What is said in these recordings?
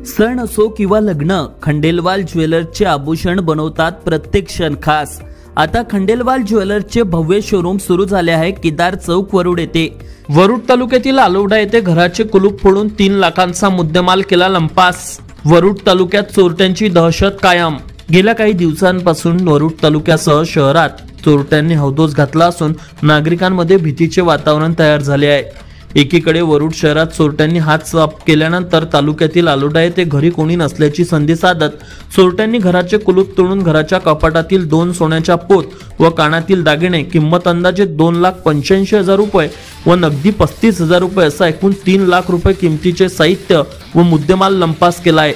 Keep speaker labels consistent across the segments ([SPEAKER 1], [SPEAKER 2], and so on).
[SPEAKER 1] सण असो किंवा लग्न, खंडेलवाल ज्वेलर्सचे आभूषण बनवतात प्रत्येक क्षण खास। आता खंडेलवाल ज्वेलर्सचे भव्य शोरूम सुरू झाले आहे केदार चौक वरुड येथे। वरुड तालुक्यातील आलोडा येथे घराचे कुलूप फोडून 3 लाखांचा मुद्देमाल केला लंपास। वरुड तालुक्यात चोरट्यांची दहशत कायम। गेल्या काही दिवसांपासून वरुड तालुक्यासह शहरात चोरट्यांनी हौदोस घातला असून नागरिकांमध्ये भीतीचे वातावरण तयार झाले आहे। एकीकडे वरुड शहरात चोरट्यांनी हात साफ केल्यानंतर तालुक्यातील आलोडा येथे घरी कोणी नसल्याची संधी साधत चोरट्यांनी घराचे कुलूप तोडून घराच्या कपाटातील 2 सोन्याच्या पोत व कानातील दागिने किंमत अंदाजे 2,85,000 रुपये व नगदी 35,000 रुपये असा एकूण 3 लाख रुपये किमतीचे साहित्य व मुद्देमाल लंपास केला आहे।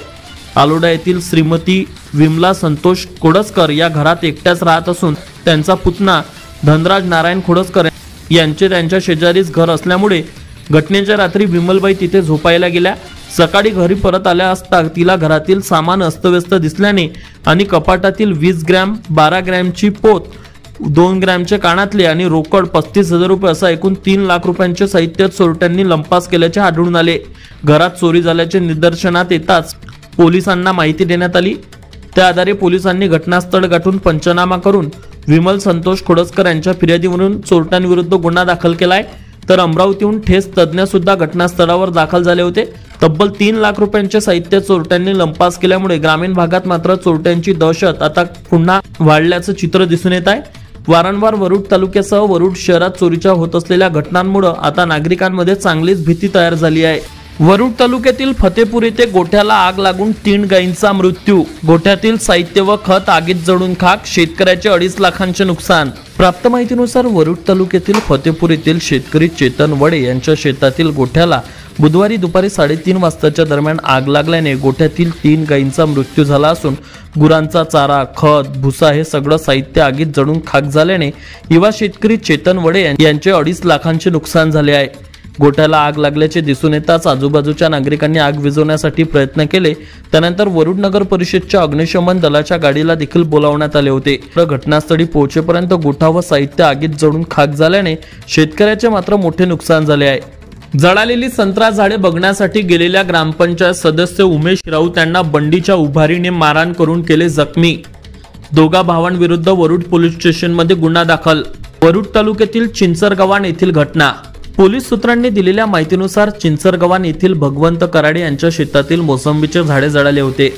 [SPEAKER 1] आलोडा येथील श्रीमती विमला संतोष खोडसकर या घरात एकट्याच राहत असून त्यांचा पुतना धनराज नारायण खोडसकर यांचे त्यांच्या शेजारीच घर असल्यामुळे घटनेच्या रात्री विमलबाई तिथे झोपायला गेल्या। सकाळी घरी परत आल्या असता तिला घरातील सामान अस्तव्यस्त दिसल्याने आणि कपाटातील 20 ग्रॅम 12 ग्रॅमची पोत 2 ग्रॅमचे कानातले आणि रोकड 35,000 रुपये असा एकूण 3 लाख रुपयांचे साहित्य चोरट्यांनी लंपास केल्याचे आढळून आले। घरात चोरी झाल्याचे निदर्शनात येताच पोलिसांना माहिती देण्यात आली। त्या आधारे पोलिसांनी घटनास्थळ गाठून पंचनामा करून विमल संतोष खोडसकर यांच्या फिर्यादीवरून चोरट्यांविरुद्ध गुन्हा दाखल केलाय। तर अमरावतीहून ठेस तज्ञ सुद्धा घटनास्थळावर दाखल झाले होते। तब्बल 3 लाख रुपयांचे साहित्य चोरट्यांनी लंपास केल्यामुळे ग्रामीण भागात मात्र चोरट्यांची दहशत आता पुन्हा वाढल्याचं चित्र दिसून येत आहे। वारंवार वरुड तालुक्यासह वरुड शहरात चोरीच्या होत असलेल्या घटनांमुळे आता नागरिकांमध्ये चांगलीच भीती तयार झाली आहे। वरुड तालुक्यातील फतेपूर येथे गोठ्याला आग लागून 3 गायींचा मृत्यू। गोठ्यातील साहित्य व खत आगीत जळून खाक, शेतकऱ्याचे 2.5 लाखांचे नुकसान। प्राप्त माहितीनुसार वरुड तालुक्यातील फतेपूर येथील शेतकरी चेतन वडे यांच्या शेतातील गोठ्याला बुधवारी दुपारी 3:30 वाजताच्या दरम्यान आग लागल्याने गोठ्यातील 3 गायींचा मृत्यू झाला असून गुरांचा चारा, खत, भुसा हे सगळं साहित्य आगीत जळून खाक झाल्याने युवा शेतकरी चेतन वडे यांचे 2.5 लाखांचे नुकसान झाले आहे। गोठ्याला आग लागल्याचे दिसून येताच आजूबाजूच्या नागरिकांनी आग विझवण्यासाठी प्रयत्न केले। त्यानंतर वरुड नगर परिषदच्या अग्निशमन दलाच्या गाडीला देखील बोलावण्यात आले होते। घटनास्थळी पोहोचेपर्यंत गोठा व साहित्य आगीत जळून खाक झाल्याने शेतकऱ्याचे मात्र मोठे नुकसान झाले आहे। जळालेली संत्रा झाडे बघण्यासाठी गेलेल्या ग्रामपंचायत सदस्य उमेश राऊत यांना बंडीच्या उभारीने मारहाण करून केले जखमी। दोघा भावांविरुद्ध वरुड पोलीस स्टेशनमध्ये गुन्हा दाखल। वरुड तालुक्यातील चिंचरगव्हाण येथील घटना। पोलीस सूत्रांनी दिलेल्या माहितीनुसार चिंचरगव्हाण येथील भगवंत कराडे यांच्या शेतातील मोसंबीचे झाडे जळाले होते।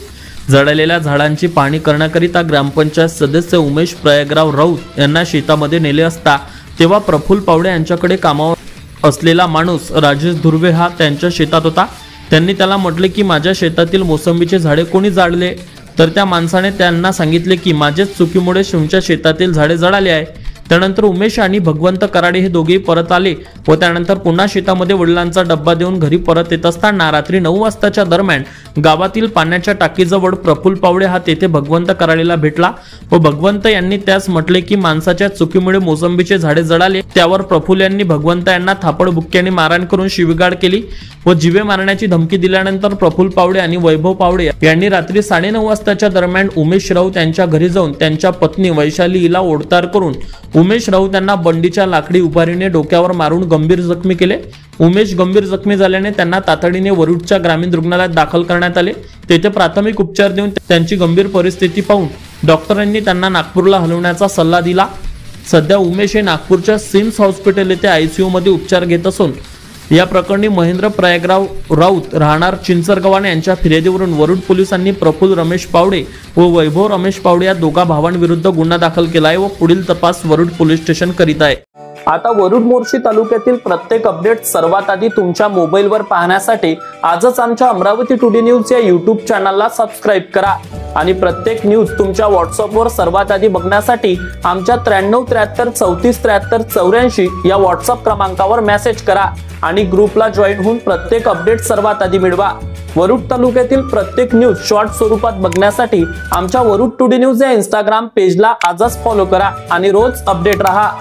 [SPEAKER 1] जळालेल्या झाडांची पाहणी करण्याकरिता ग्रामपंचायत सदस्य उमेश प्रयागराव राऊत यांना शेतामध्ये नेले असता तेव्हा प्रफुल्ल पावडे यांच्याकडे कामावर असलेला माणूस राजेश धुर्वे हा त्यांच्या शेतात होता। त्यांनी त्याला म्हटले की माझ्या शेतातील मोसंबीचे झाडे कोणी जाळले? तर त्या माणसाने त्यांना सांगितले की माझ्याच चुकीमुळे तुमच्या शेतातील झाडे जळाले आहे। त्यानंतर उमेश आणि भगवंत कराडे हे दोघेही परत आले व त्यानंतर पुन्हा शेतामध्ये वडिलांचा डब्बा देऊन घरी परत येत असताना रात्री 9 वाजताच्या दरम्यान गावातील पाण्याच्या टाकीजवळ प्रफुल्ल पावडे हा तेथे भगवंत कराडेला भेटला व भगवंत यांनी त्यास म्हटले की माणसाच्या चुकीमुळे मोसंबीचे झाडे जळाले। त्यावर प्रफुल्ल यांनी भगवंत यांना थापड बुक्क्याने मारहाण करून शिवीगाळ केली व जीवे मारण्याची धमकी दिल्यानंतर प्रफुल्ल पावडे आणि वैभव पावडे यांनी रात्री 9:30 वाजताच्या दरम्यान उमेश राऊत यांच्या घरी जाऊन त्यांच्या पत्नी वैशाली हिला ओढतार करून उमेश राऊत यांना बंडीच्या लाकडी उभारीने डोक्यावर मारून गंभीर जखमी केले। उमेश गंभीर जखमी झाल्याने त्यांना तातडीने वरुडच्या ग्रामीण रुग्णालयात दाखल करण्यात आले। तेथे प्राथमिक उपचार देऊन त्यांची गंभीर परिस्थिती पाहून डॉक्टरांनी त्यांना नागपूरला हलवण्याचा सल्ला दिला। सध्या उमेश हे नागपूरच्या सिम्स हॉस्पिटल येथे आयसीयू मध्ये उपचार घेत असून या प्रकरणी महेंद्र प्रयागराव राऊत राहणार चिंचरगव्हाण यांच्या फिर्यादीवरून वरुड पोलिसांनी प्रफुल्ल रमेश पावडे व वैभव रमेश पावडे या दोघा भावांविरुद्ध गुन्हा दाखल केला आहे व पुढील तपास वरुड पोलीस स्टेशन करीत आहे। आता वरुड मोर्शी तालुक्यातील प्रत्येक अपडेट सर्वात आधी तुमच्या मोबाईलवर पाहण्यासाठी आजच आमच्या अमरावती टुडे न्यूज या युट्यूब चॅनलला सबस्क्राईब करा आणि प्रत्येक न्यूज तुमच्या व्हॉट्सअपवर सर्वात आधी बघण्यासाठी आमच्या 93 33 34 33 84 या व्हॉट्सअप क्रमांकावर मेसेज करा आणि ग्रुपला जॉईन होऊन प्रत्येक अपडेट सर्वात आधी मिळवा। वरुड तालुक्यातील प्रत्येक न्यूज शॉर्ट स्वरूपात बघण्यासाठी आमच्या वरुड टुडे न्यूज या इंस्टाग्राम पेजला आजच फॉलो करा आणि रोज अपडेट रहा।